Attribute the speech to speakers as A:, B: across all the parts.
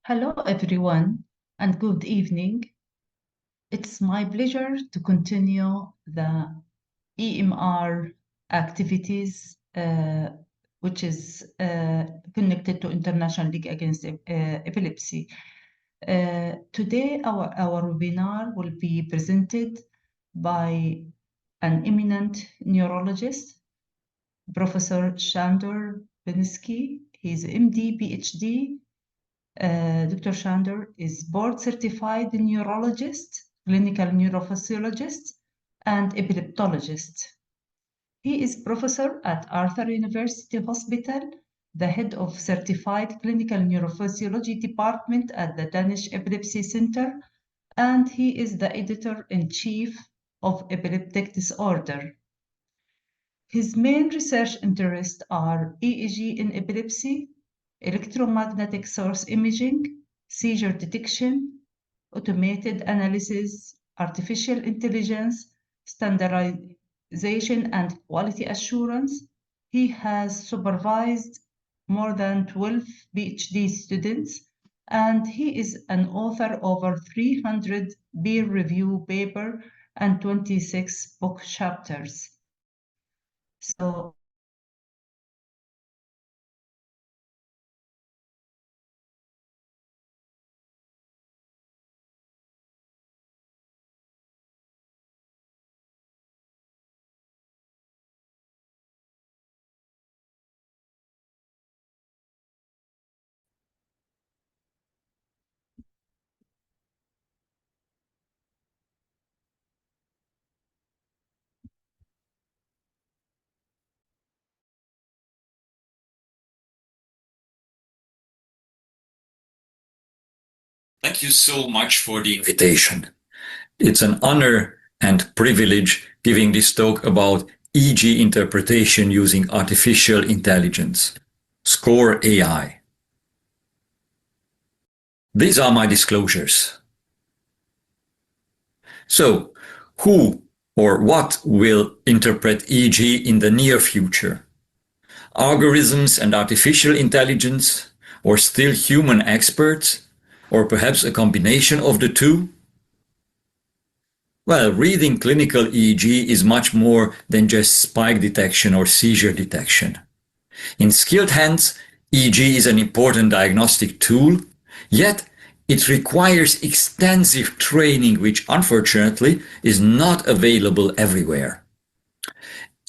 A: Hello, everyone, and good evening. It's my pleasure to continue the EMR activities, which is connected to International League Against Epilepsy. Today, our webinar will be presented by an eminent neurologist, Professor Shandor Beninsky. He's MD, PhD. Dr. Shandor is board-certified neurologist, clinical neurophysiologist, and epileptologist. He is professor at Arthur University Hospital, the head of Certified Clinical Neurophysiology Department at the Danish Epilepsy Center, and he is the editor-in-chief of Epileptic Disorder. His main research interests are EEG in epilepsy, electromagnetic source imaging, seizure detection, automated analysis, artificial intelligence, standardization, and quality assurance. He has supervised more than 12 PhD students, and he is an author of over 300 peer-reviewed papers and 26 book chapters. So
B: Thank you so much for the invitation. It's an honor and privilege giving this talk about EEG interpretation using artificial intelligence, SCORE AI. These are my disclosures. So, who or what will interpret EEG in the near future? Algorithms and artificial intelligence, or still human experts, or perhaps a combination of the two? Well, reading clinical EEG is much more than just spike detection or seizure detection. In skilled hands, EEG is an important diagnostic tool, yet it requires extensive training which unfortunately is not available everywhere.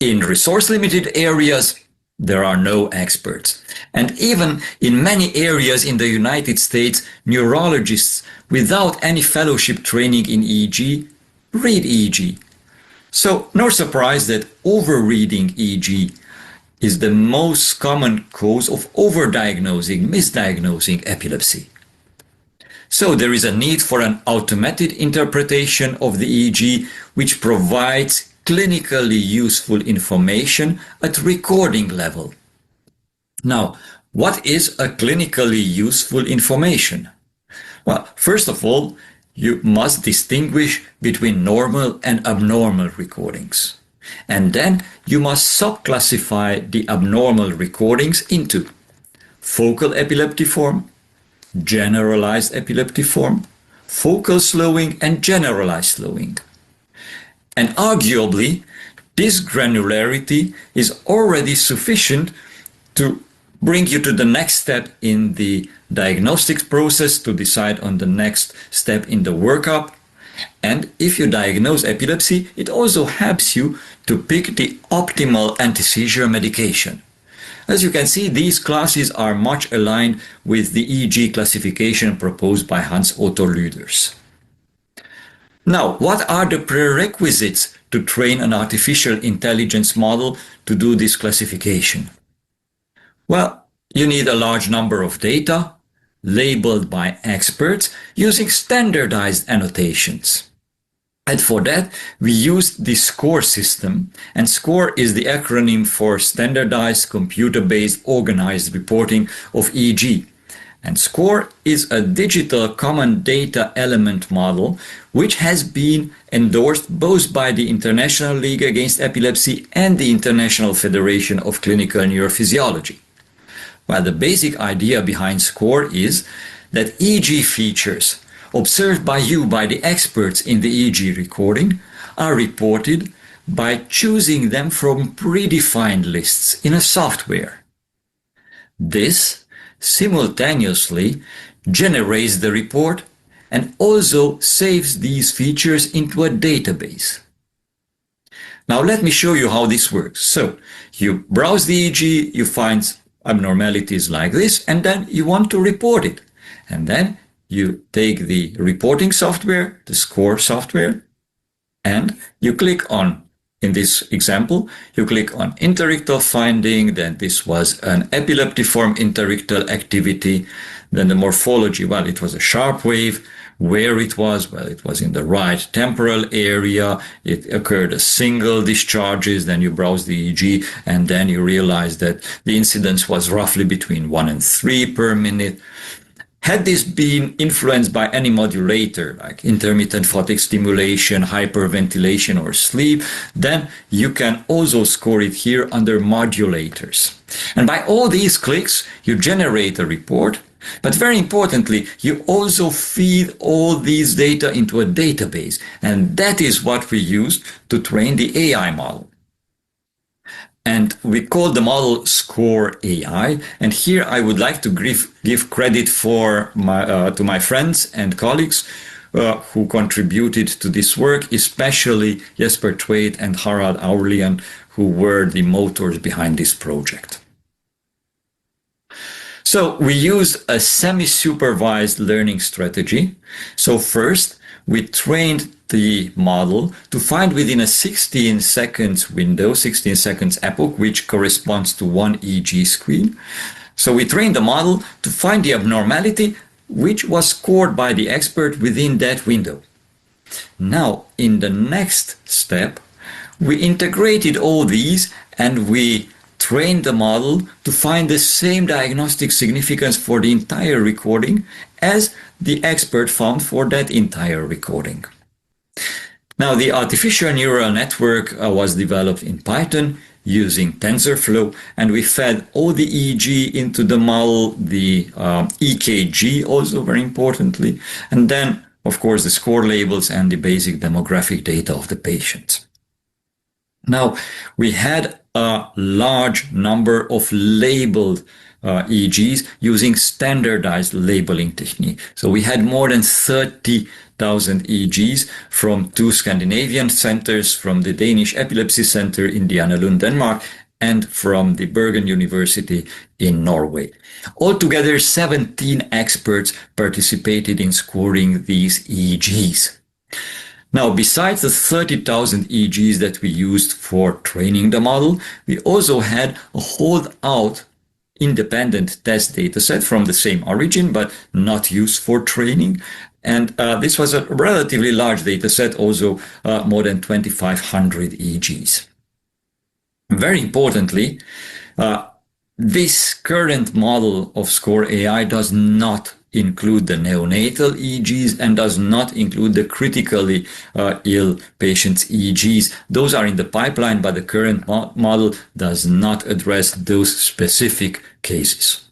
B: In resource-limited areas, there are no experts. And even in many areas in the United States, neurologists without any fellowship training in EEG read EEG. So no surprise that overreading EEG is the most common cause of overdiagnosing, misdiagnosing epilepsy. So there is a need for an automated interpretation of the EEG which provides clinically useful information at recording level. Now, what is a clinically useful information? Well, first of all, you must distinguish between normal and abnormal recordings. And then you must subclassify the abnormal recordings into focal epileptiform, generalized epileptiform, focal slowing, and generalized slowing. And arguably, this granularity is already sufficient to bring you to the next step in the diagnostics process to decide on the next step in the workup. And if you diagnose epilepsy, it also helps you to pick the optimal anti-seizure medication. As you can see, these classes are much aligned with the EEG classification proposed by Hans Otto Lüders. Now, what are the prerequisites to train an artificial intelligence model to do this classification? Well, you need a large number of data labeled by experts using standardized annotations. And for that, we used the SCORE system, and SCORE is the acronym for Standardized Computer-Based Organized Reporting of EEG. And SCORE is a digital common data element model which has been endorsed both by the International League Against Epilepsy and the International Federation of Clinical Neurophysiology. Well, the basic idea behind SCORE is that EEG features observed by you, by the experts in the EEG recording, are reported by choosing them from predefined lists in a software. This simultaneously generates the report and also saves these features into a database. Now let me show you how this works. So you browse the EEG, you find abnormalities like this, and then you want to report it. And then you take the reporting software, the SCORE software, and you click on, in this example, you click on interictal finding, then this was an epileptiform interictal activity, then the morphology, well, it was a sharp wave. Where it was, well, it was in the right temporal area, it occurred as single discharges, then you browse the EEG, and then you realize that the incidence was roughly between 1 and 3 per minute. Had this been influenced by any modulator, like intermittent photic stimulation, hyperventilation, or sleep, then you can also score it here under modulators. And by all these clicks, you generate a report. But very importantly, you also feed all these data into a database. And that is what we use to train the AI model. And we call the model SCORE AI. And here I would like to give credit to my friends and colleagues who contributed to this work, especially Jesper Tveit and Harald Aurelian, who were the motors behind this project. So we used a semi-supervised learning strategy. So first, we trained the model to find within a 16 seconds window, 16 seconds epoch, which corresponds to one EEG screen. So we trained the model to find the abnormality, which was scored by the expert within that window. Now, in the next step, we integrated all these and we trained the model to find the same diagnostic significance for the entire recording as the expert found for that entire recording. Now, the artificial neural network was developed in Python using TensorFlow, and we fed all the EEG into the model, the EKG also very importantly, and then, of course, the score labels and the basic demographic data of the patient. Now, we had a large number of labeled EEGs using standardized labeling technique. So we had more than 30,000 EEGs from 2 Scandinavian centers, from the Danish Epilepsy Center in Indianalund, Denmark, and from the Bergen University in Norway. Altogether, 17 experts participated in scoring these EEGs. Now, besides the 30,000 EEGs that we used for training the model, we also had a holdout independent test dataset from the same origin, but not used for training. And this was a relatively large dataset, also more than 2,500 EEGs. Very importantly, this current model of SCORE AI does not include the neonatal EEGs and does not include the critically ill patients' EEGs. Those are in the pipeline, but the current model does not address those specific cases.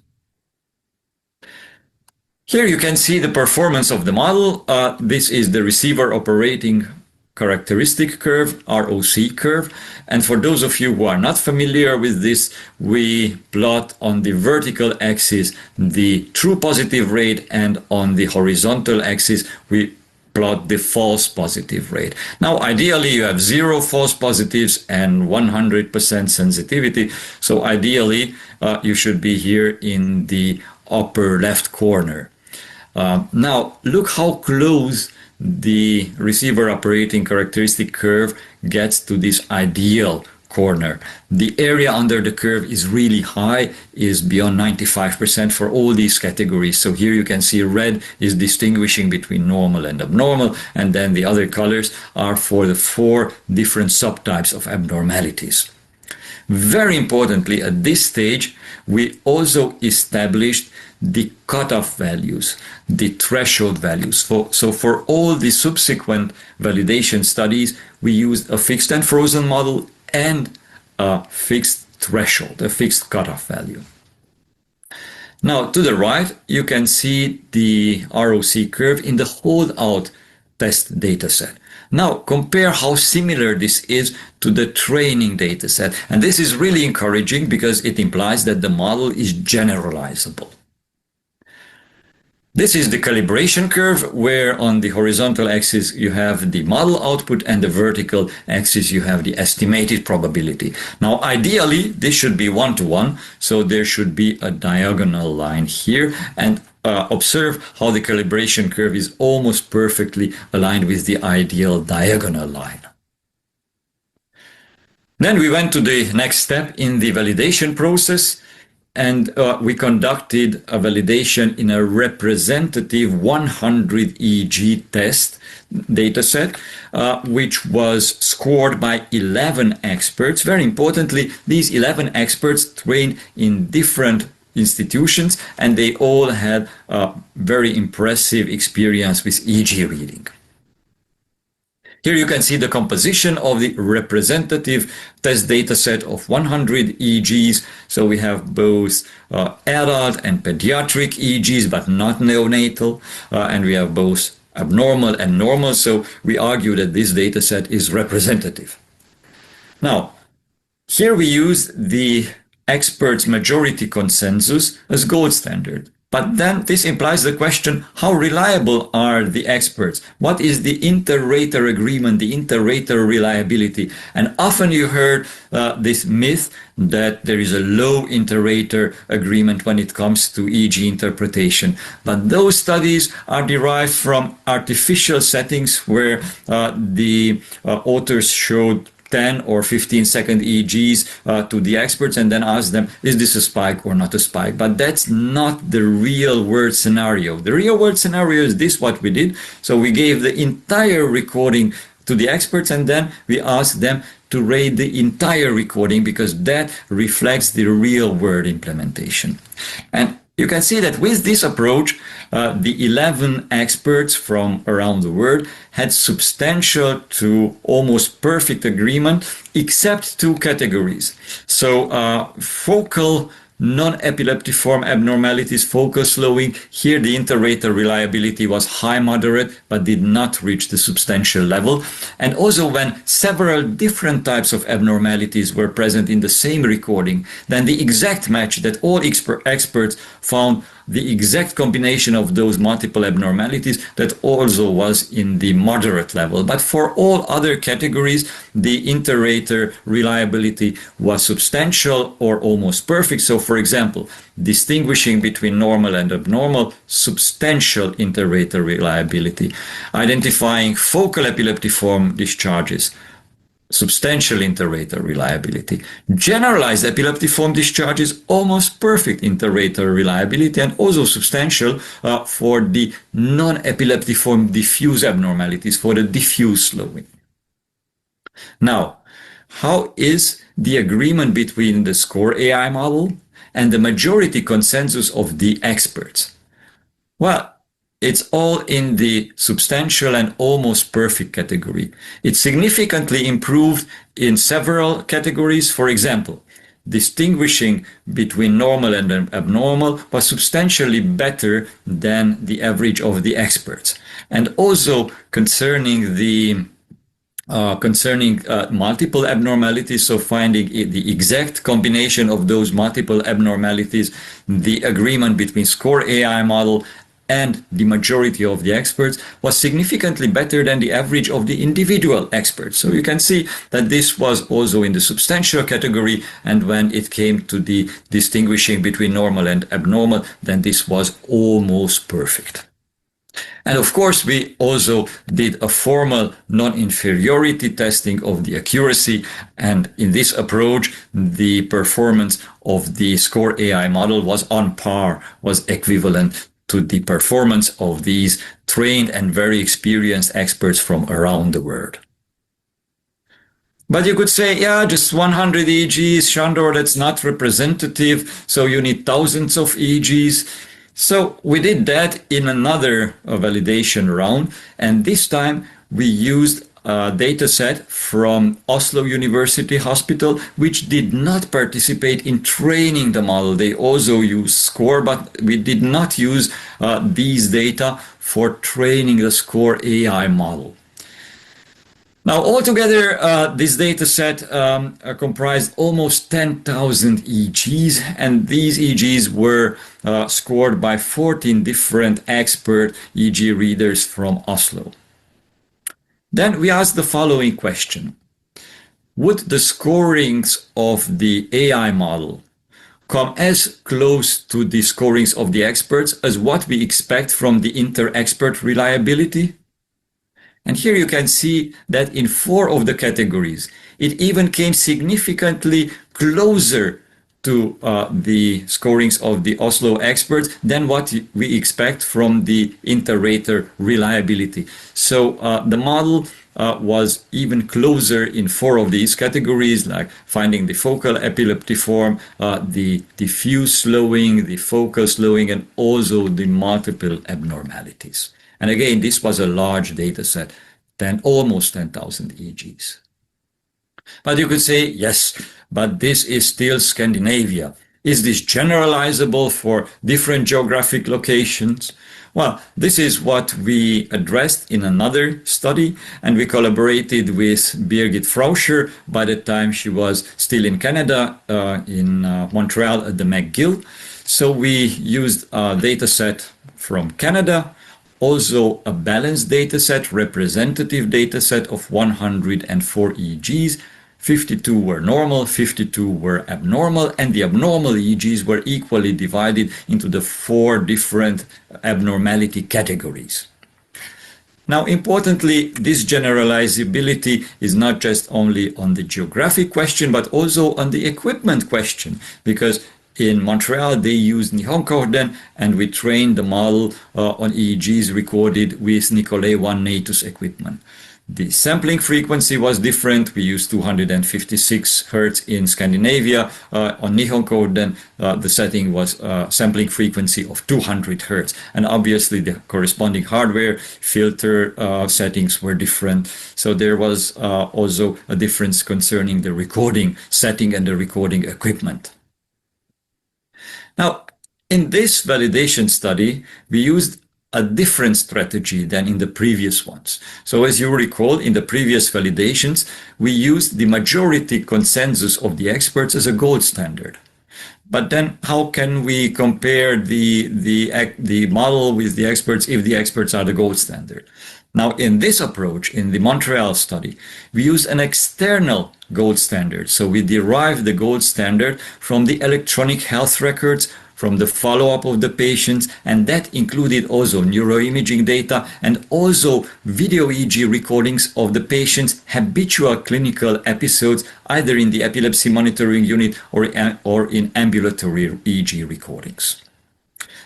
B: Here you can see the performance of the model. This is the receiver operating characteristic curve, ROC curve. And for those of you who are not familiar with this, we plot on the vertical axis the true positive rate, and on the horizontal axis we plot the false positive rate. Now, ideally, you have 0 false positives and 100% sensitivity. So ideally, you should be here in the upper left corner. Now, look how close the receiver operating characteristic curve gets to this ideal corner. The area under the curve is really high, is beyond 95% for all these categories. So here you can see red is distinguishing between normal and abnormal, and then the other colors are for the 4 different subtypes of abnormalities. Very importantly, at this stage, we also established the cutoff values, the threshold values. So for all the subsequent validation studies, we used a fixed and frozen model and a fixed threshold, a fixed cutoff value. Now, to the right, you can see the ROC curve in the holdout test dataset. Now, compare how similar this is to the training dataset. And this is really encouraging because it implies that the model is generalizable. This is the calibration curve, where on the horizontal axis you have the model output and the vertical axis you have the estimated probability. Now, ideally, this should be one-to-one, so there should be a diagonal line here, and observe how the calibration curve is almost perfectly aligned with the ideal diagonal line. Then we went to the next step in the validation process, and we conducted a validation in a representative 100 EEG test dataset, which was scored by 11 experts. Very importantly, these 11 experts trained in different institutions, and they all had a very impressive experience with EEG reading. Here you can see the composition of the representative test dataset of 100 EEGs. So we have both adult and pediatric EEGs, but not neonatal. And we have both abnormal and normal. So we argue that this dataset is representative. Now, here we use the experts' majority consensus as gold standard. But then this implies the question, how reliable are the experts? What is the inter-rater agreement, the inter-rater reliability? And often you heard this myth that there is a low inter-rater agreement when it comes to EEG interpretation. But those studies are derived from artificial settings where the authors showed 10 or 15-second EEGs to the experts and then ask them, is this a spike or not a spike? But that's not the real world scenario. The real world scenario is this, what we did. So we gave the entire recording to the experts, and then we asked them to rate the entire recording, because that reflects the real world implementation. And you can see that with this approach, the 11 experts from around the world had substantial to almost perfect agreement, except two categories. So focal non-epileptiform abnormalities, focal slowing. Here the inter-rater reliability was high moderate, but did not reach the substantial level. And also when several different types of abnormalities were present in the same recording, then the exact match that all experts found the exact combination of those multiple abnormalities that also was in the moderate level. But for all other categories, the inter-rater reliability was substantial or almost perfect. So for example, distinguishing between normal and abnormal, substantial inter-rater reliability. Identifying focal epileptiform discharges, substantial inter-rater reliability. Generalized epileptiform discharges, almost perfect inter-rater reliability, and also substantial for the non-epileptiform diffuse abnormalities, for the diffuse slowing. Now, how is the agreement between the SCORE AI model and the majority consensus of the experts? Well, it's all in the substantial and almost perfect category. It significantly improved in several categories. For example, distinguishing between normal and abnormal was substantially better than the average of the experts. And also concerning the multiple abnormalities, so finding the exact combination of those multiple abnormalities, the agreement between SCORE AI model and the majority of the experts was significantly better than the average of the individual experts. So you can see that this was also in the substantial category, and when it came to the distinguishing between normal and abnormal, then this was almost perfect. And of course, we also did a formal non-inferiority testing of the accuracy, and in this approach, the performance of the SCORE AI model was on par, was equivalent to the performance of these trained and very experienced experts from around the world. But you could say, yeah, just 100 EEGs, Shandor, that's not representative, so you need thousands of EEGs. So we did that in another validation round, and this time we used data set from Oslo University Hospital, which did not participate in training the model. They also used SCORE, but we did not use these data for training the SCORE AI model. Now, altogether, this data set comprised almost 10,000 EEGs, and these EEGs were scored by 14 different expert EEG readers from Oslo. Then we asked the following question. Would the scorings of the AI model come as close to the scorings of the experts as what we expect from the inter-expert reliability? And here you can see that in 4 of the categories, it even came significantly closer to the scorings of the Oslo experts than what we expect from the inter-rater reliability. So the model was even closer in 4 of these categories, like finding the focal epilepsy form, the diffuse slowing, the focal slowing, and also the multiple abnormalities. And again, this was a large data set, almost 10,000 EEGs. But you could say, yes, but this is still Scandinavia. Is this generalizable for different geographic locations? Well, this is what we addressed in another study, and we collaborated with Birgit Frauscher by the time she was still in Canada, in Montreal at the McGill. So we used a data set from Canada, also a balanced data set, representative data set of 104 EEGs. 52 were normal, 52 were abnormal, and the abnormal EEGs were equally divided into the 4 different abnormality categories. Now, importantly, this generalizability is not just only on the geographic question, but also on the equipment question, because in Montreal, they used Nihonkoden, and we trained the model on EEGs recorded with Nicolet 1 Natus equipment. The sampling frequency was different. We used 256 Hz in Scandinavia. On Nihonkoden, the setting was sampling frequency of 200 Hz. And obviously, the corresponding hardware filter settings were different. So there was also a difference concerning the recording setting and the recording equipment. Now, in this validation study, we used a different strategy than in the previous ones. So as you recall, in the previous validations, we used the majority consensus of the experts as a gold standard. But then how can we compare the model with the experts if the experts are the gold standard? Now, in this approach, in the Montreal study, we use an external gold standard. So we derive the gold standard from the electronic health records, from the follow-up of the patients, and that included also neuroimaging data and also video EEG recordings of the patient's habitual clinical episodes, either in the epilepsy monitoring unit or in ambulatory EEG recordings.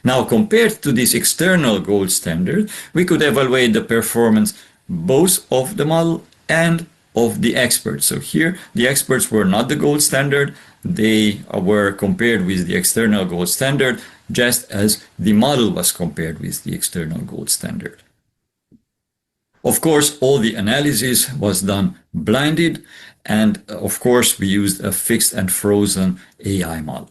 B: Now, compared to this external gold standard, we could evaluate the performance both of the model and of the experts. So here, the experts were not the gold standard. They were compared with the external gold standard, just as the model was compared with the external gold standard. Of course, all the analysis was done blinded, and of course, we used a fixed and frozen AI model.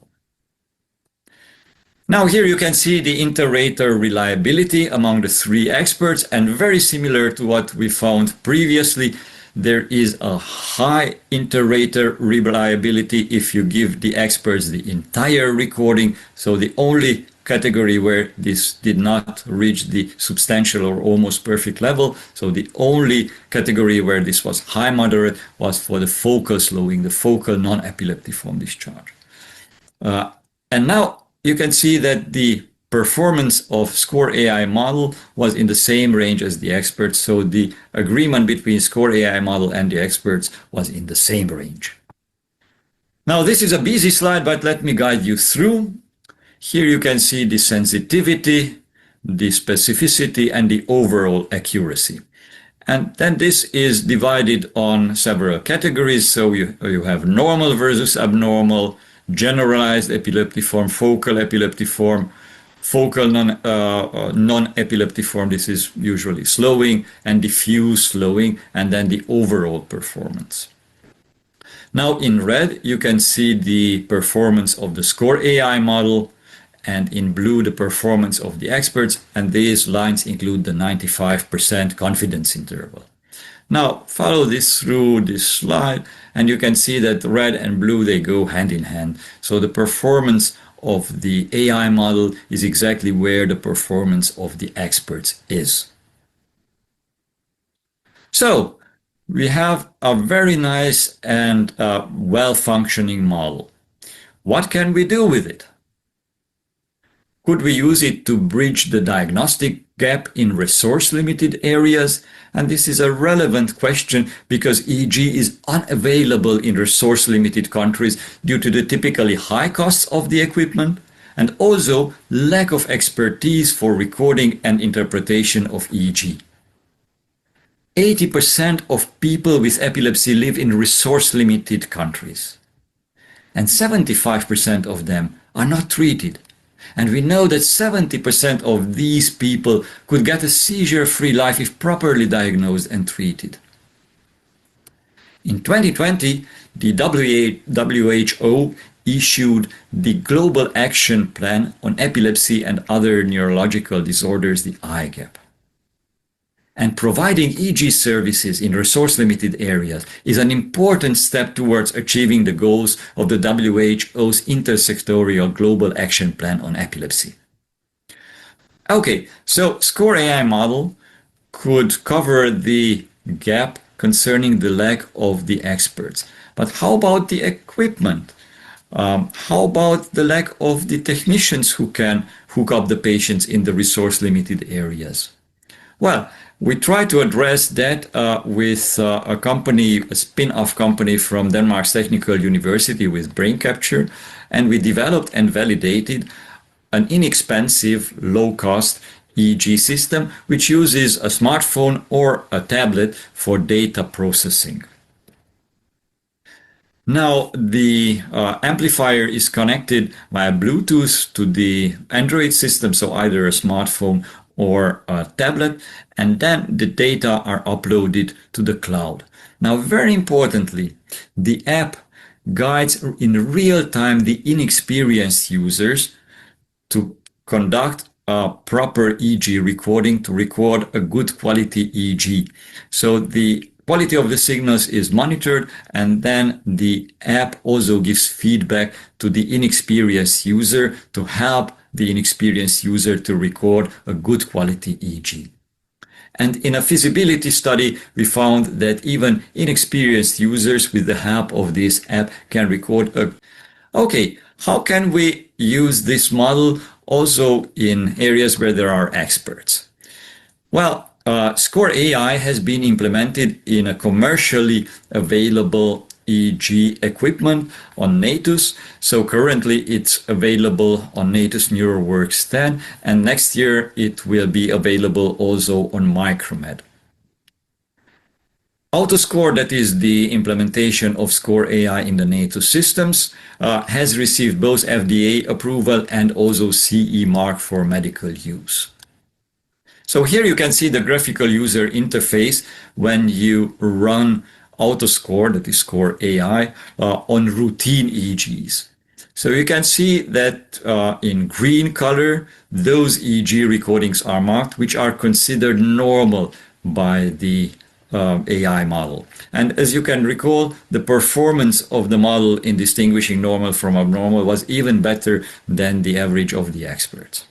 B: Now here you can see the inter-rater reliability among the 3 experts, and very similar to what we found previously, there is a high inter-rater reliability if you give the experts the entire recording. So the only category where this did not reach the substantial or almost perfect level, so the only category where this was high moderate was for the focal slowing, the focal non-epileptiform discharge. And now you can see that the performance of SCORE AI model was in the same range as the experts, so the agreement between SCORE AI model and the experts was in the same range. Now this is a busy slide, but let me guide you through. Here you can see the sensitivity, the specificity, and the overall accuracy. And then this is divided on several categories, so you have normal versus abnormal, generalized epileptiform, focal epileptiform, focal non-epileptiform, this is usually slowing, and diffuse slowing, and then the overall performance. Now in red, you can see the performance of the SCORE AI model, and in blue, the performance of the experts, and these lines include the 95% confidence interval. Now, follow this through this slide, and you can see that red and blue, they go hand in hand. So the performance of the AI model is exactly where the performance of the experts is. So we have a very nice and well-functioning model. What can we do with it? Could we use it to bridge the diagnostic gap in resource-limited areas? And this is a relevant question because EEG is unavailable in resource-limited countries due to the typically high costs of the equipment and also lack of expertise for recording and interpretation of EEG. 80% of people with epilepsy live in resource-limited countries, and 75% of them are not treated. And we know that 70% of these people could get a seizure-free life if properly diagnosed and treated. In 2020, the WHO issued the Global Action Plan on Epilepsy and Other Neurological Disorders, the IGAP. And providing EEG services in resource-limited areas is an important step towards achieving the goals of the WHO's Intersectorial Global Action Plan on Epilepsy. Okay, so SCORE AI model could cover the gap concerning the lack of the experts. But how about the equipment? How about the lack of the technicians who can hook up the patients in the resource-limited areas? Well, we try to address that with a company, a spin-off company from Denmark's Technical University with brain capture, and we developed and validated an inexpensive, low-cost EEG system which uses a smartphone or a tablet for data processing. Now, the amplifier is connected via Bluetooth to the Android system, so either a smartphone or a tablet, and then the data are uploaded to the cloud. Now, very importantly, the app guides in real time the inexperienced users to conduct a proper EEG recording, to record a good quality EEG. So the quality of the signals is monitored, and then the app also gives feedback to the inexperienced user to help the inexperienced user to record a good quality EEG. And in a feasibility study, we found that even inexperienced users with the help of this app can record a... Okay, how can we use this model also in areas where there are experts? Well, SCORE AI has been implemented in a commercially available EEG equipment on Natus. So currently it's available on Natus NeuroWorks 10, and next year it will be available also on Micromed. AutoScore, that is the implementation of SCORE AI in the Natus systems, has received both FDA approval and also CE mark for medical use. So here you can see the graphical user interface when you run AutoScore, that is SCORE AI, on routine EEGs. So you can see that in green color, those EEG recordings are marked, which are considered normal by the AI model. And as you can recall, the performance of the model in distinguishing normal from abnormal was even better than the average of the experts.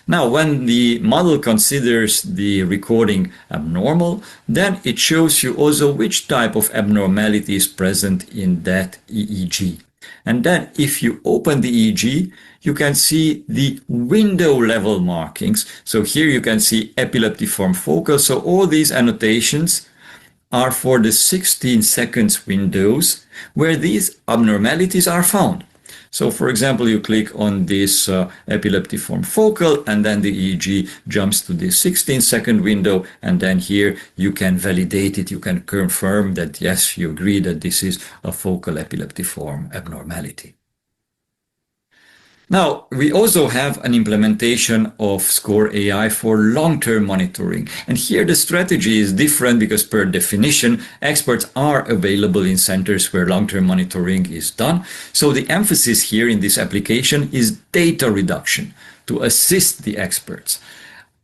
B: Now, when the model considers the recording abnormal, then it shows you also which type of abnormality is present in that EEG. And then if you open the EEG, you can see the window level markings. So here you can see epileptiform focal. So all these annotations are for the 16 seconds windows where these abnormalities are found. So for example, you click on this epileptiform focal, and then the EEG jumps to the 16-second window, and then here you can validate it. You can confirm that yes, you agree that this is a focal epileptiform abnormality. Now, we also have an implementation of Score AI for long-term monitoring. And here the strategy is different because per definition, experts are available in centers where long-term monitoring is done. So the emphasis here in this application is data reduction to assist the experts.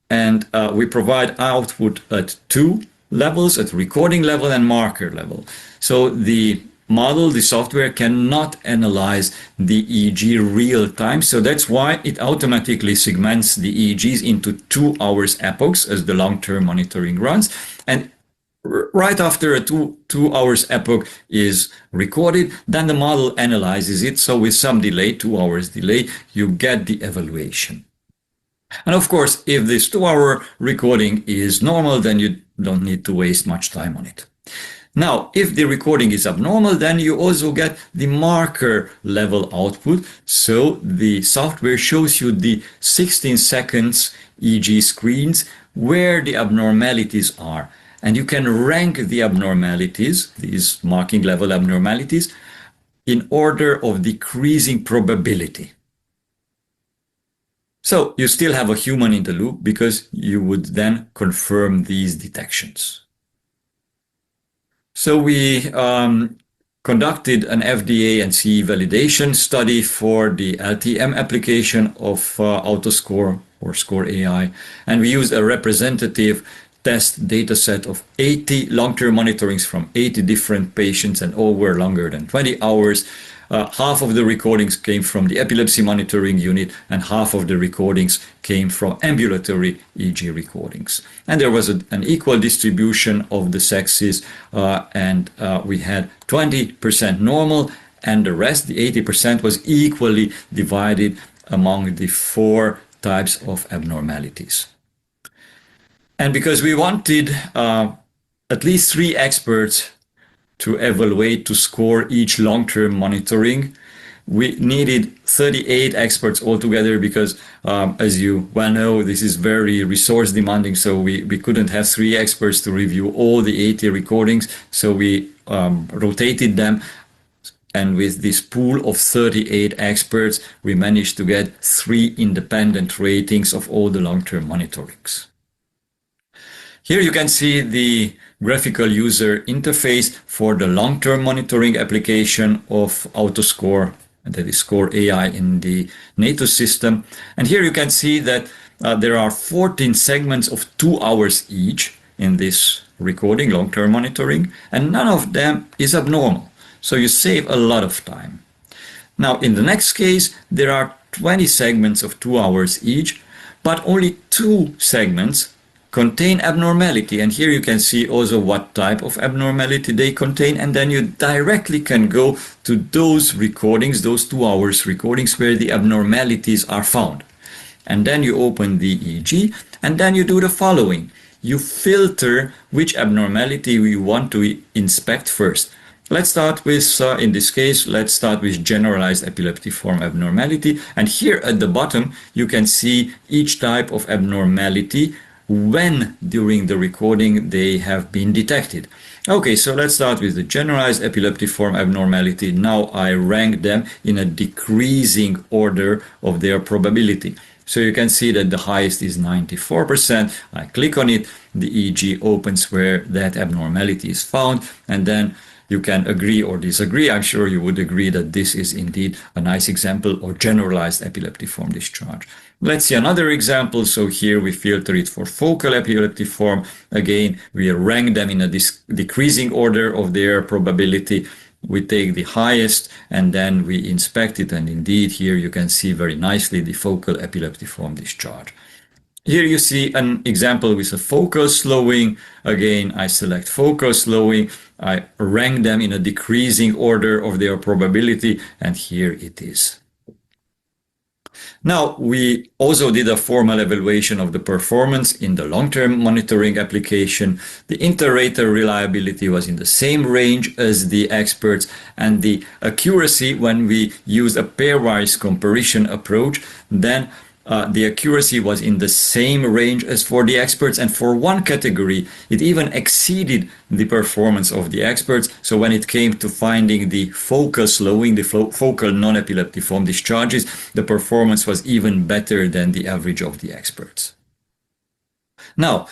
B: And we provide output at two levels, at recording level and marker level. So the model, the software cannot analyze the EEG real time. So that's why it automatically segments the EEGs into 2 hours epochs as the long-term monitoring runs. And right after a two hours epoch is recorded, then the model analyzes it. So with some delay, 2 hours delay, you get the evaluation. And of course, if this 2-hour recording is normal, then you don't need to waste much time on it. Now, if the recording is abnormal, then you also get the marker level output. So the software shows you the 16 seconds EEG screens where the abnormalities are. And you can rank the abnormalities, these marking level abnormalities, in order of decreasing probability. So you still have a human in the loop because you would then confirm these detections. So we conducted an FDA and CE validation study for the LTM application of AutoScore or Score AI, and we used a representative test dataset of 80 long-term monitorings from 80 different patients, and all were longer than 20 hours. Half of the recordings came from the epilepsy monitoring unit, and half of the recordings came from ambulatory EEG recordings. And there was an equal distribution of the sexes, and we had 20% normal, and the rest, the 80%, was equally divided among the 4 types of abnormalities. And because we wanted at least 3 experts to evaluate, to score each long-term monitoring, we needed 38 experts altogether because, as you well know, this is very resource demanding. So we couldn't have 3 experts to review all the 80 recordings. So we rotated them. And with this pool of 38 experts, we managed to get 3 independent ratings of all the long-term monitorings. Here you can see the graphical user interface for the long-term monitoring application of AutoScore, that is Score AI in the NATO system. And here you can see that there are 14 segments of 2 hours each in this recording, long-term monitoring, and none of them is abnormal. So you save a lot of time. Now, in the next case, there are 20 segments of 2 hours each, but only 2 segments contain abnormality. And here you can see also what type of abnormality they contain. And then you directly can go to those recordings, those 2 hours recordings where the abnormalities are found. And then you open the EEG, and then you do the following. You filter which abnormality you want to inspect first. Let's start with, in this case, let's start with generalized epileptiform abnormality. And here at the bottom, you can see each type of abnormality when during the recording they have been detected. Okay, so let's start with the generalized epileptiform abnormality. Now I rank them in a decreasing order of their probability. So you can see that the highest is 94%. I click on it, the EEG opens where that abnormality is found, and then you can agree or disagree. I'm sure you would agree that this is indeed a nice example of generalized epileptiform discharge. Let's see another example. So here we filter it for focal epileptiform. Again, we rank them in a decreasing order of their probability. We take the highest and then we inspect it. And indeed, here you can see very nicely the focal epileptiform discharge. Here you see an example with a focal slowing. Again, I select focal slowing. I rank them in a decreasing order of their probability, and here it is. Now, we also did a formal evaluation of the performance in the long-term monitoring application. The inter-rater reliability was in the same range as the experts, and the accuracy, when we used a pairwise comparison approach, then the accuracy was in the same range as for the experts, and for one category, it even exceeded the performance of the experts. So when it came to finding the focal slowing, the focal non-epileptiform discharges, the performance was even better than the average of the experts. Now,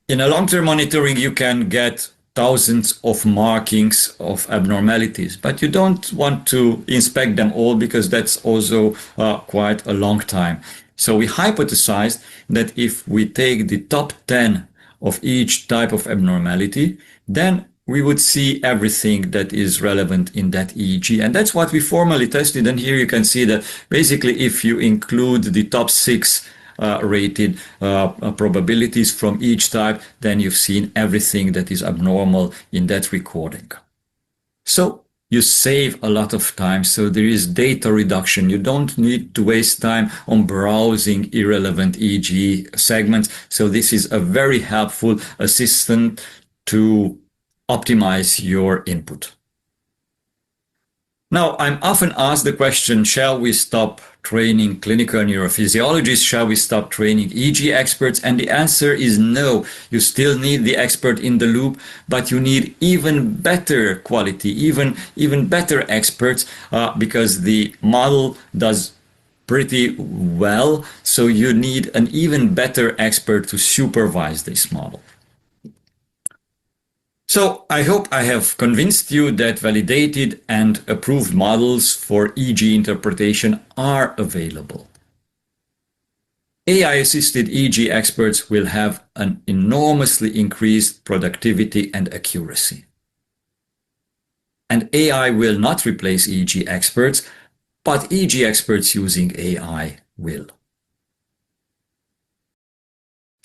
B: in a long-term monitoring, you can get thousands of markings of abnormalities, but you don't want to inspect them all because that's also quite a long time. So we hypothesized that if we take the top 10 of each type of abnormality, then we would see everything that is relevant in that EEG. And that's what we formally tested. And here you can see that basically if you include the top 6 rated probabilities from each type, then you've seen everything that is abnormal in that recording. So you save a lot of time. So there is data reduction. You don't need to waste time on browsing irrelevant EEG segments. So this is a very helpful assistant to optimize your input. Now, I'm often asked the question, shall we stop training clinical neurophysiologists? Shall we stop training EEG experts? And the answer is no. You still need the expert in the loop, but you need even better quality, even better experts, because the model does pretty well. So you need an even better expert to supervise this model. So I hope I have convinced you that validated and approved models for EEG interpretation are available. AI-assisted EEG experts will have an enormously increased productivity and accuracy. And AI will not replace EEG experts, but EEG experts using AI will.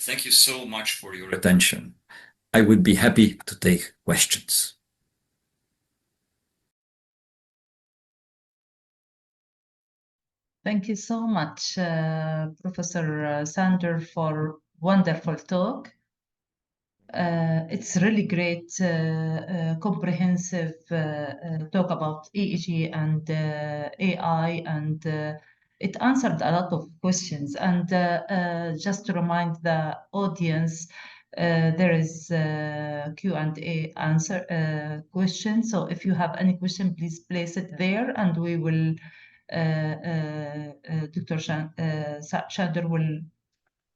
B: Thank you so much for your attention. I would be happy to take questions.
A: Thank you so much, Professor Sander, for wonderful talk. It's really great, comprehensive talk about EEG and AI, and it answered a lot of questions. And just to remind the audience, there is Q&A answer question. So if you have any question, please place it there, and we will, Dr. Shander will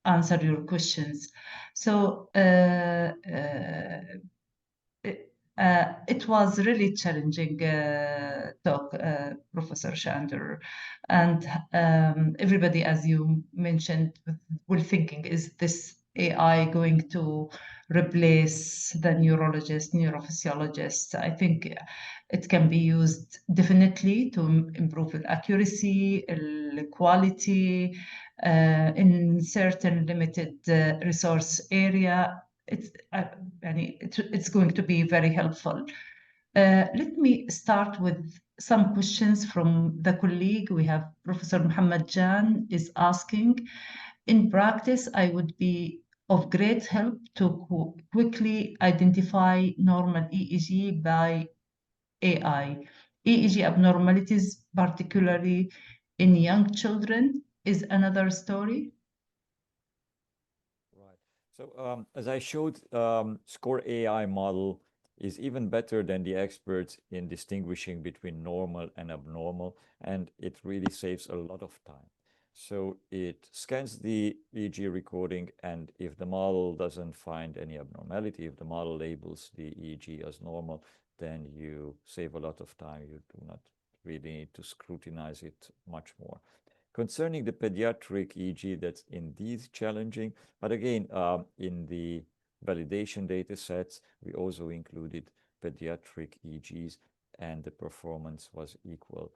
A: answer your questions. So it was really challenging talk, Professor Shander, and everybody, as you mentioned, will thinking, is this AI going to replace the neurologist, neurophysiologist? I think it can be used definitely to improve the accuracy, the quality, in certain limited resource area. It's going to be very helpful. Let me start with some questions from the colleague. We have Professor Muhammad Jan is asking, in practice, I would be of great help to quickly identify normal EEG by AI. EEG abnormalities, particularly in young children, is another story.
B: Right. So as I showed, SCORE AI model is even better than the experts in distinguishing between normal and abnormal, and it really saves a lot of time. So it scans the EEG recording, and if the model doesn't find any abnormality, if the model labels the EEG as normal, then you save a lot of time. You do not really need to scrutinize it much more. Concerning the pediatric EEG, that's indeed challenging. But again, in the validation data sets, we also included pediatric EEGs, and the performance was equal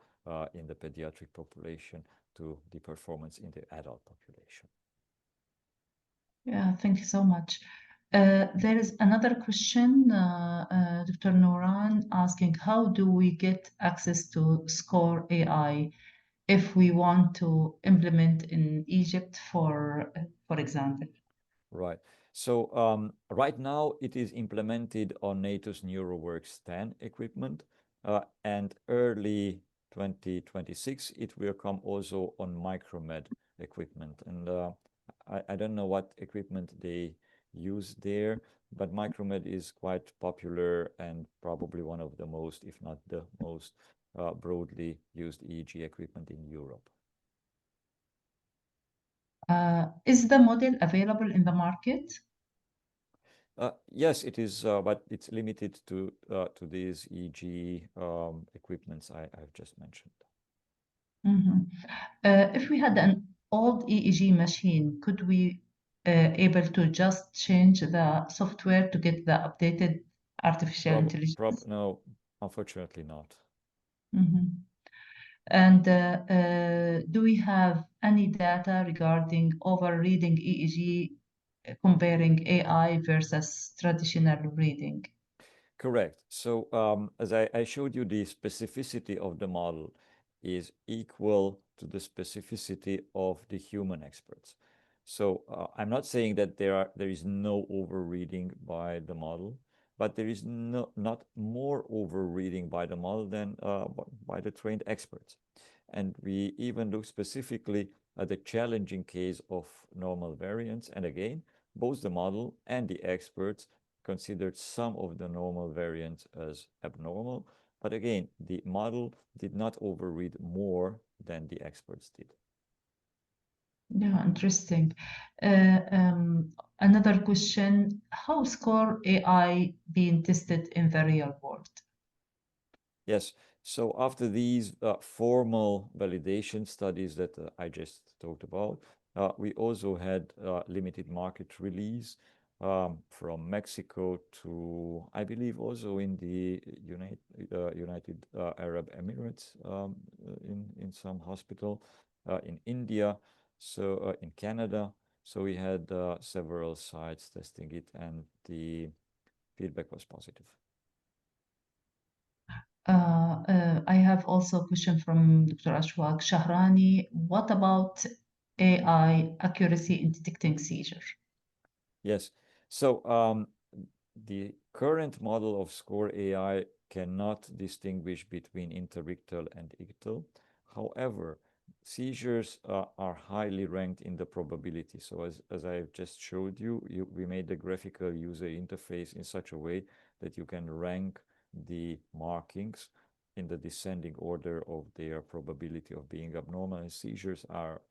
B: in the pediatric population to the performance in the adult population.
A: Yeah, thank you so much. There is another question, Dr. Nouran, asking, how do we get access to SCORE AI if we want to implement in Egypt, for example?
B: Right. So right now it is implemented on NATO's NeuroWorks 10 equipment, and early 2026 it will come also on Micromed equipment. And I don't know what equipment they use there, but Micromed is quite popular and probably one of the most, if not the most, broadly used EEG equipment in Europe.
A: Is the model available in the market?
B: Yes, it is, but it's limited to these EEG equipments I've just mentioned.
A: Mhm. If we had an old EEG machine, could we able to just change the software to get the updated artificial intelligence?
B: No, unfortunately not.
A: Mhm. And do we have any data regarding overreading EEG comparing AI versus traditional reading?
B: Correct. So as I showed you, the specificity of the model is equal to the specificity of the human experts. So I'm not saying that there is no overreading by the model, but there is not more overreading by the model than by the trained experts. And we even look specifically at the challenging case of normal variance. And again, both the model and the experts considered some of the normal variants as abnormal. But again, the model did not overread more than the experts did.
A: Yeah, interesting. Another question, how score AI being tested in the real world?
B: Yes. So after these formal validation studies that I just talked about, we also had limited market release from Mexico to, I believe, also in the United Arab Emirates, in some hospital, in India, so in Canada. So we had several sites testing it, and the feedback was positive.
A: I have also a question from Dr. Ashwaq Shahrani. What about AI accuracy in detecting seizure?
B: Yes. So the current model of SCORE AI cannot distinguish between interictal and ictal. However, seizures are highly ranked in the probability. So as I've just showed you, we made the graphical user interface in such a way that you can rank the markings in the descending order of their probability of being abnormal. And seizures are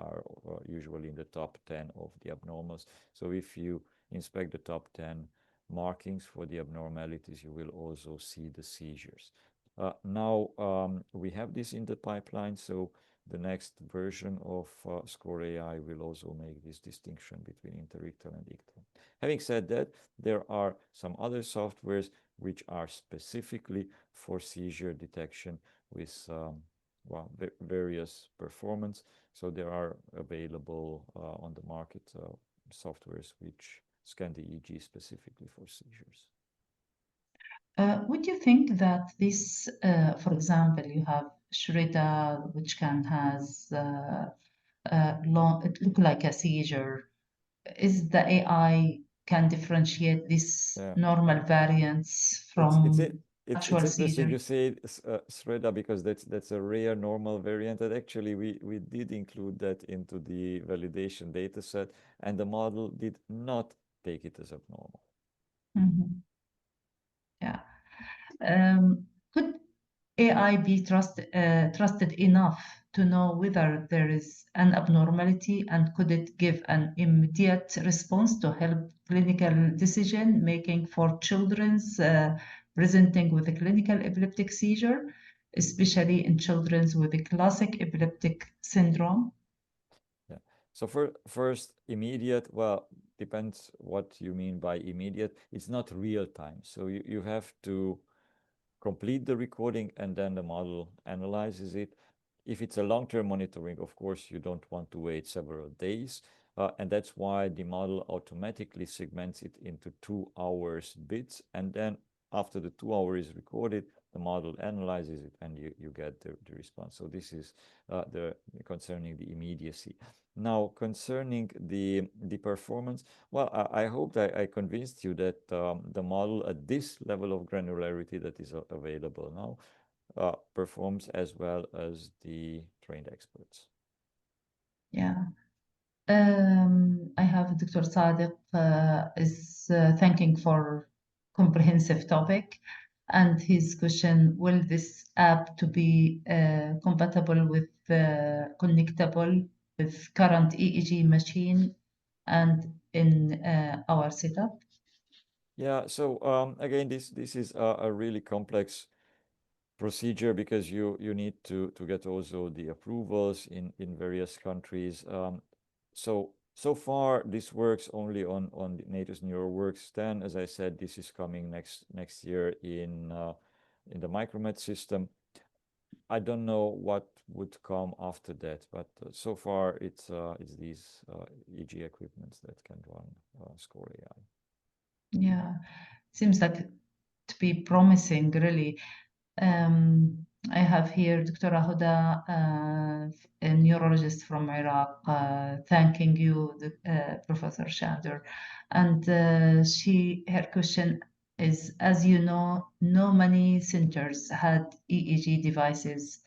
B: usually in the top 10 of the abnormals. So if you inspect the top 10 markings for the abnormalities, you will also see the seizures. Now we have this in the pipeline, so the next version of SCORE AI will also make this distinction between interictal and ictal. Having said that, there are some other softwares which are specifically for seizure detection with well, various performance. So there are available on the market softwares which scan the EEG specifically for seizures.
A: Would you think that this, for example, you have Shreda, which can has long, it look like a seizure. Is the AI can differentiate this
B: Yeah,
A: normal variance
B: it's it's
A: from
B: it. It's
A: actual
B: interesting
A: seizure?
B: you say Sreda because that's a rare normal variant, and actually we did include that into the validation data set, and the model did not take it as abnormal.
A: Mhm. Yeah. Could AI be trusted enough to know whether there is an abnormality, and could it give an immediate response to help clinical decision making for children's presenting with a clinical epileptic seizure, especially in children with a classic epileptic syndrome?
B: Yeah. So first, immediate, well, depends what you mean by immediate. It's not real time. So you have to complete the recording and then the model analyzes it. If it's a long-term monitoring, of course, you don't want to wait several days. And that's why the model automatically segments it into 2 hours bits. And then after the 2 hours is recorded, the model analyzes it and you get the response. So this is the concerning the immediacy. Now, concerning the performance, well, I hope that I convinced you that the model at this level of granularity that is available now performs as well as the trained experts.
A: Yeah. I have Dr. Sadiq is thanking for comprehensive topic, and his question: will this app to be compatible with connectable with current EEG machine and in our setup?
C: Yeah, so again, this is a really complex procedure because you need to get also the approvals in various countries. So far this works only on the NATO's NeuroWorks 10. As I said, this is coming next year in the Micromet system. I don't know what would come after that, but so far it's these EG equipments that can run Score AI.
A: Yeah, seems like to be promising, really. I have here Dr. Huda, a neurologist from Iraq, thanking you, Professor Shander. And her question is, as you know, no many centers had EEG devices.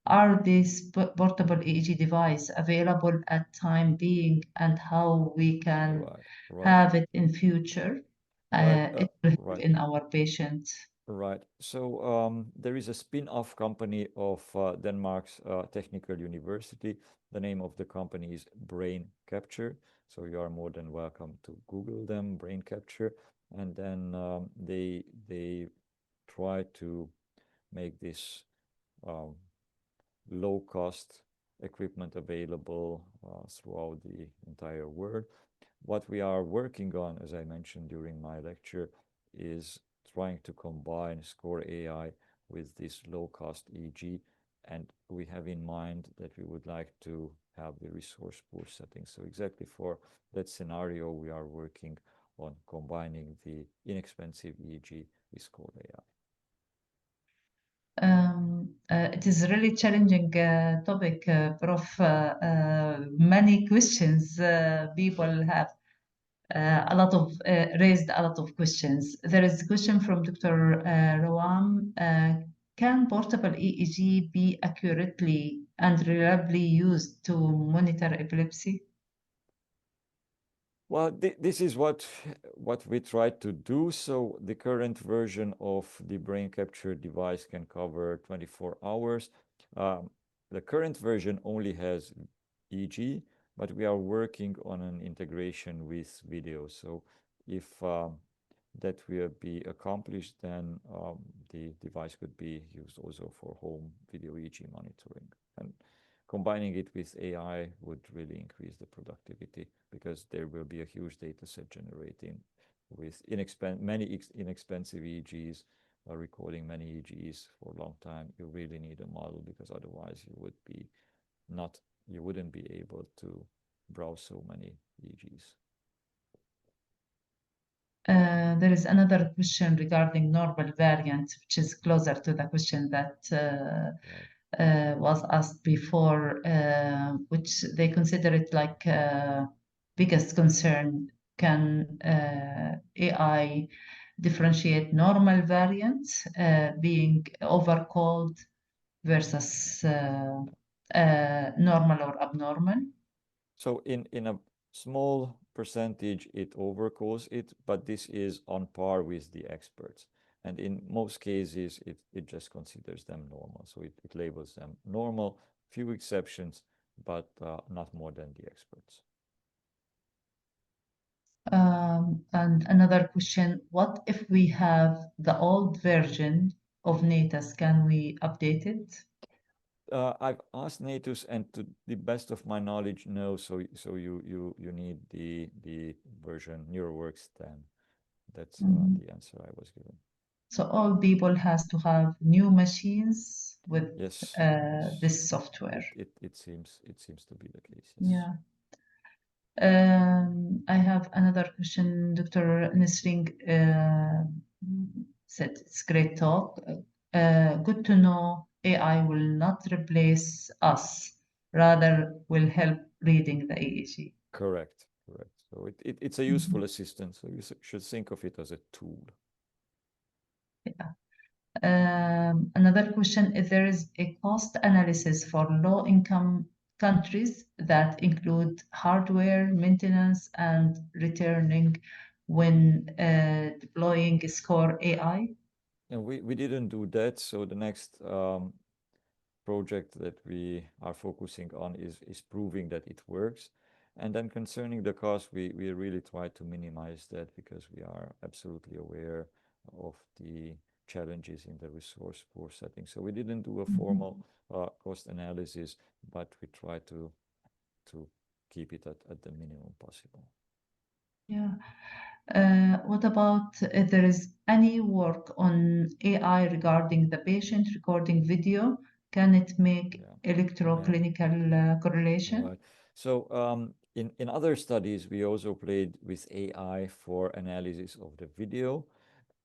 A: Are these portable EEG device available at time being, and how we can have it in future? It will help in our patient.
C: Right. So there is a spin-off company of Denmark's Technical University. The name of the company is Brain Capture. So you are more than welcome to Google them, Brain Capture, and then they try to make this low-cost equipment available throughout the entire world. What we are working on, as I mentioned during my lecture, is trying to combine Score AI with this low-cost EEG, and we have in mind that we would like to have the resource pool setting. So exactly for that scenario, we are working on combining the inexpensive EEG with Score AI.
A: It is a really challenging topic, Prof. Many questions people have. Raised a lot of questions. There is a question from Dr. Rawam. Can portable EEG be accurately and reliably used to monitor epilepsy?
C: Well, this is what we try to do. So the current version of the brain capture device can cover 24 hours. The current version only has EEG, but we are working on an integration with video. So if that will be accomplished, then the device could be used also for home video EEG monitoring. And combining it with AI would really increase the productivity because there will be a huge data set generating with many inexpensive EEGs, recording many EEGs for a long time. You really need a model because otherwise you wouldn't be able to browse so many EEGs.
A: There is another question regarding normal variant, which is closer to the question that was asked before, which they consider it like biggest concern. Can AI differentiate normal variants being overcalled versus normal or abnormal?
C: So in a small percentage, it overcalls it, but this is on par with the experts. And in most cases, it just considers them normal. So it labels them normal, few exceptions, but not more than the experts.
A: And another question, what if we have the old version of NATAS, can we update it?
C: I've asked NATOS, and to the best of my knowledge, no. So you need the version NeuroWorks 10. That's the answer I was given.
A: So all people has to have new machines with
C: yes.
A: this software.
C: It seems to be the case.
A: Yes. Yeah. I have another question. Dr. Nisring said it's great talk. Good to know AI will not replace us, rather will help reading the EEG.
C: Correct. So it's a useful assistant. So you should think of it as a tool.
A: Yeah. Another question, if there is a cost analysis for low-income countries that include hardware maintenance and returning when deploying SCORE AI?
C: And we didn't do that. So the next project that we are focusing on is proving that it works. And then concerning the cost, we really try to minimize that because we are absolutely aware of the challenges in the resource poor setting. So we didn't do a formal cost analysis, but we try to keep it at the minimum possible.
A: Yeah. What about if there is any work on AI regarding the patient recording video? Can it make electroclinical correlation?
C: Right. So in other studies, we also played with AI for analysis of the video.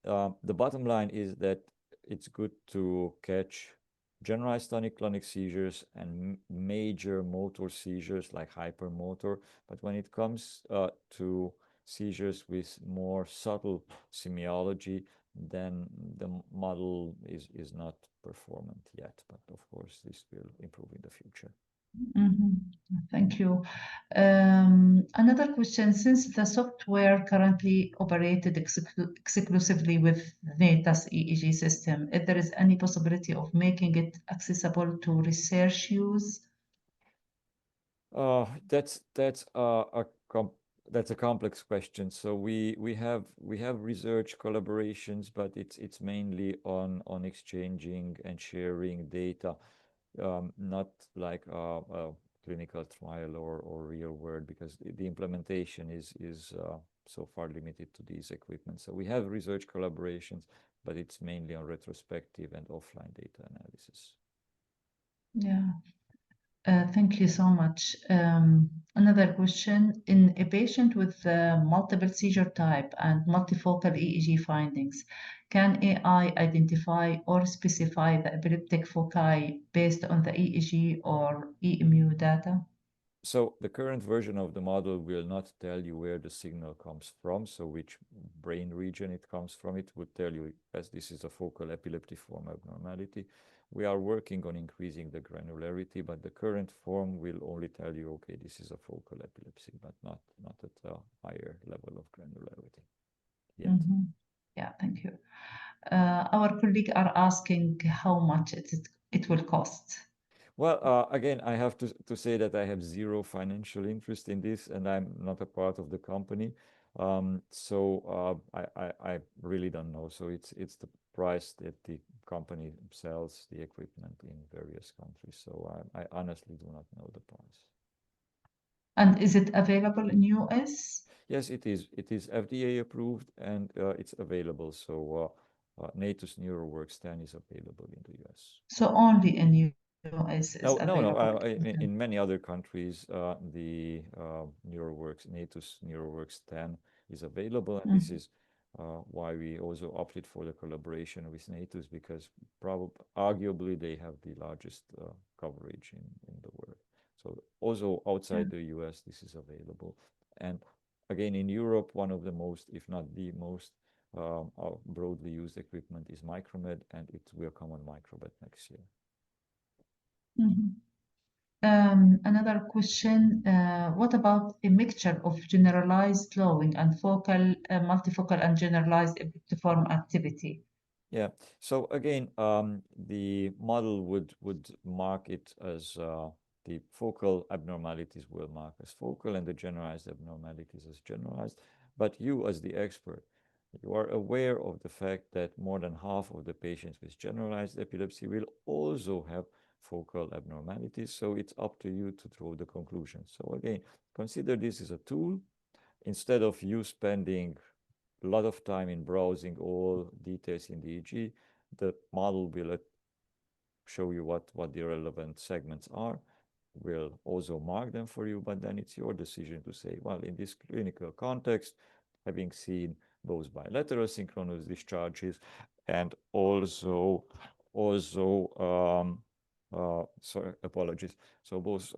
C: The bottom line is that it's good to catch generalized tonic-clonic seizures and major motor seizures like hypermotor. But when it comes to seizures with more subtle semiology, then the model is not performant yet. But of course, this will improve in the future.
A: Thank you. Another question, since the software currently operated exclusively with NATA's EEG system, if there is any possibility of making it accessible to research use?
C: That's a complex question. So we have research collaborations, but it's mainly on exchanging and sharing data, not like a clinical trial or real world, because the implementation is so far limited to these equipment. So we have research collaborations, but it's mainly on retrospective and offline data analysis.
A: Yeah. Thank you so much. Another question, in a patient with multiple seizure type and multifocal EEG findings, can AI identify or specify the epileptic foci based on the EEG or EMU data?
C: So the current version of the model will not tell you where the signal comes from, so which brain region it comes from. It would tell you, as this is a focal epileptiform abnormality. We are working on increasing the granularity, but the current form will only tell you, okay, this is a focal epilepsy, but not at a higher level of granularity yet.
A: Yeah, thank you. Our colleagues are asking how much it will cost.
C: Well, again, I have to say that I have zero financial interest in this, and I'm not a part of the company. So I really don't know. So it's the price that the company sells the equipment in various countries. So I honestly do not know the price.
A: And is it available in US?
C: Yes, it is. It is FDA approved and it's available. So Natus NeuroWorks 10 is available in the US.
A: So only in US is
C: No,
A: available.
C: in many other countries, the Natus NeuroWorks 10 is available, and this is why we also opted for the collaboration with Natus, because arguably they have the largest coverage in the world. So also outside the US, this is available. And again, in Europe, one of the most, if not the most, broadly used equipment is Micromed, and it will come on Micromed next year.
A: Another question, what about a mixture of generalized slowing and multifocal and generalized epileptiform activity?
C: Yeah. So again, the model would mark it as the focal abnormalities will mark as focal and the generalized abnormalities as generalized. But you, as the expert, you are aware of the fact that more than half of the patients with generalized epilepsy will also have focal abnormalities. So it's up to you to draw the conclusion. So again, consider this as a tool. Instead of you spending a lot of time in browsing all details in the EEG, the model will show you what the relevant segments are, will also mark them for you, but then it's your decision to say, well, in this clinical context, having seen both bilateral synchronous discharges and also sorry, apologies. So both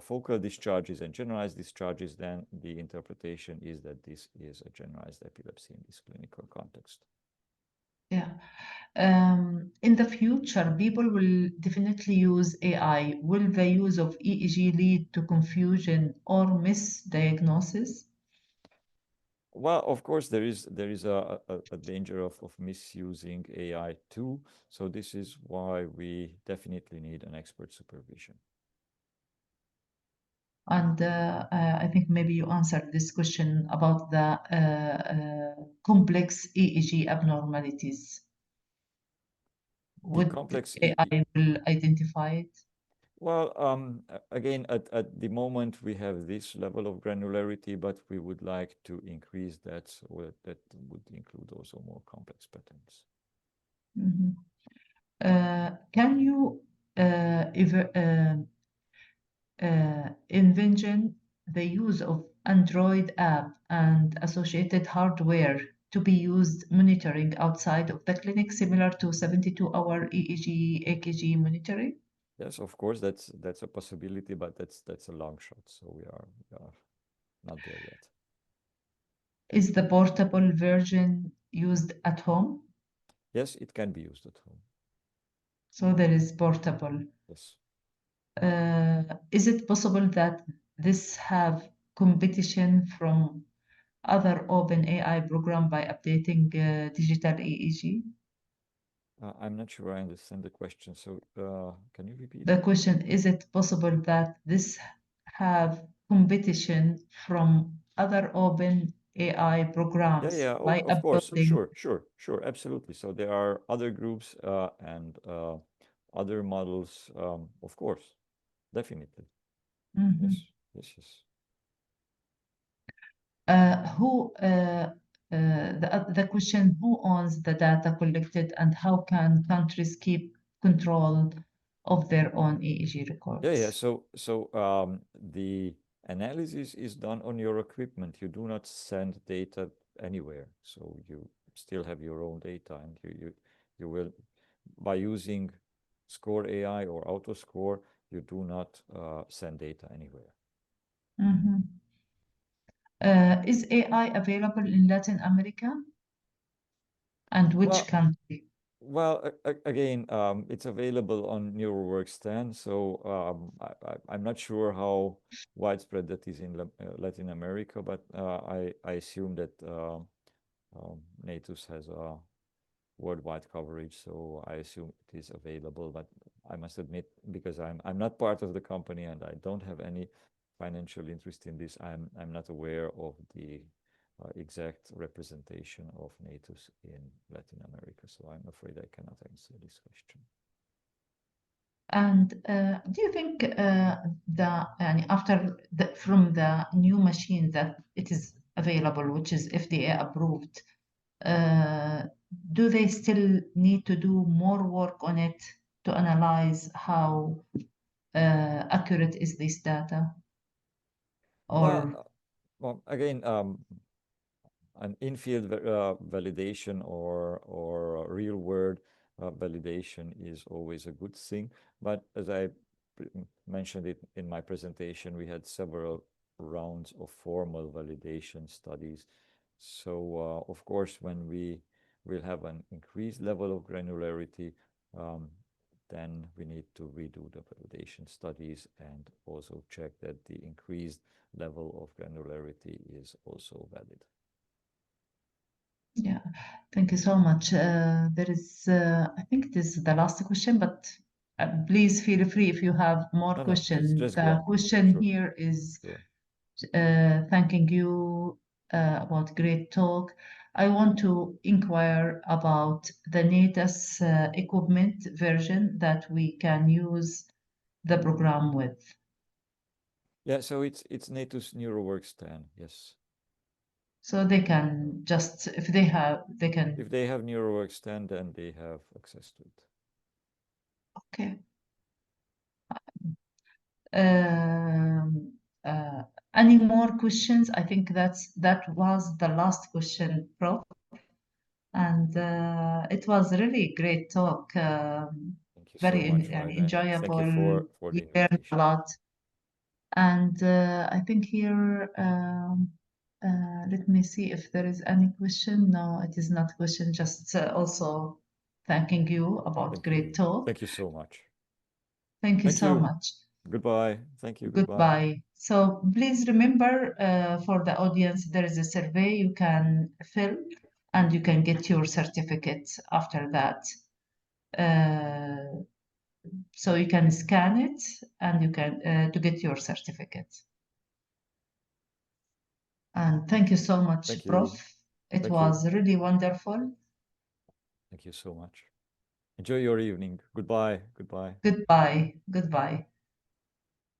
C: focal discharges and generalized discharges, then the interpretation is that this is a generalized epilepsy in this clinical context.
A: Yeah. In the future, people will definitely use AI. Will the use of EEG lead to confusion or misdiagnosis?
C: Well, of course, there is a danger of misusing AI too. So this is why we definitely need an expert supervision.
A: And I think maybe you answered this question about the complex EEG abnormalities.
C: The
A: Would
C: complex
A: AI will identify it?
C: Well, again, at the moment we have this level of granularity, but we would like to increase that so that would include also more complex patterns.
A: Mhm. Can you envision the use of Android app and associated hardware to be used monitoring outside of the clinic, similar to 72-hour EEG, AKG monitoring?
C: Yes, of course, that's a possibility, but that's a long shot. So we are not there yet.
A: Is the portable version used at home?
C: Yes, it can be used at home.
A: So there is portable.
C: Yes.
A: Is it possible that this have competition from other open AI program by updating digital EEG?
C: I'm not sure I understand the question. So can you repeat
A: The
C: it?
A: question, is it possible that this have competition from other open AI
C: Yeah,
A: programs
C: yeah,
A: by
C: of course.
A: uploading?
C: Sure, absolutely. So there are other groups and other models, of course, definitely.
A: Mhm.
C: Yes, yes, yes.
A: The question, who owns the data collected and how can countries keep control of their own EEG
C: Yeah, yeah.
A: records?
C: So the analysis is done on your equipment. You do not send data anywhere. So you still have your own data, and you will, by using Score AI or AutoScore, you do not send data anywhere.
A: Mhm. Is AI available in Latin America and which
C: Well,
A: country?
C: Well, again, it's available on NeuroWorks 10, so I'm not sure how widespread that is in Latin America, but I assume that Natus has a worldwide coverage, so I assume it is available. But I must admit, because I'm not part of the company and I don't have any financial interest in this, I'm not aware of the exact representation of natives in Latin America. So I'm afraid I cannot answer this question.
A: And do you think from the new machine that it is available, which is FDA approved, uh, do they still need to do more work on it to analyze how accurate is this data?
C: Well,
A: Or
C: well, again, an in-field validation or real-world validation is always a good thing. But as I mentioned it in my presentation, we had several rounds of formal validation studies. So of course, when we will have an increased level of granularity, um, then we need to redo the validation studies and also check that the increased level of granularity is also valid.
A: yeah, thank you so much. There is, I think it is the last question, but please feel free if you have more
C: No, no,
A: questions.
C: just go
A: The
C: on.
A: question
C: Sure,
A: here is
C: sure.
A: thanking you about great talk. I want to inquire about the Natus equipment version that we can use the program with.
C: Yeah, so it's Natus NeuroWorks 10, yes.
A: So they can just, if they have, they can,
C: If they have NeuroWorks 10, then they have access to it.
A: okay. Um, uh, any more questions? I think that was the last question, Prof. And it was really great talk.
C: Thank you so
A: Very
C: much, and thank you
A: enjoyable.
C: for
A: We
C: the
A: learned a
C: invitation.
A: lot. And I think here Let me see if there is any question. No, it is not a question, just also thanking you about
C: Thank
A: great
C: you.
A: talk.
C: Thank you so much.
A: Thank you
C: Thank
A: so
C: you.
A: much.
C: Goodbye. Thank you. Goodbye.
A: Goodbye. So please remember, for the audience, there is a survey you can fill and you can get your certificate after that. So you can scan it and you can to get your certificate. And thank you so much,
C: Thank you.
A: Prof. It
C: Thank
A: was
C: you.
A: really wonderful.
C: Thank you so much. Enjoy your evening. Goodbye. Goodbye.
A: Goodbye. Goodbye.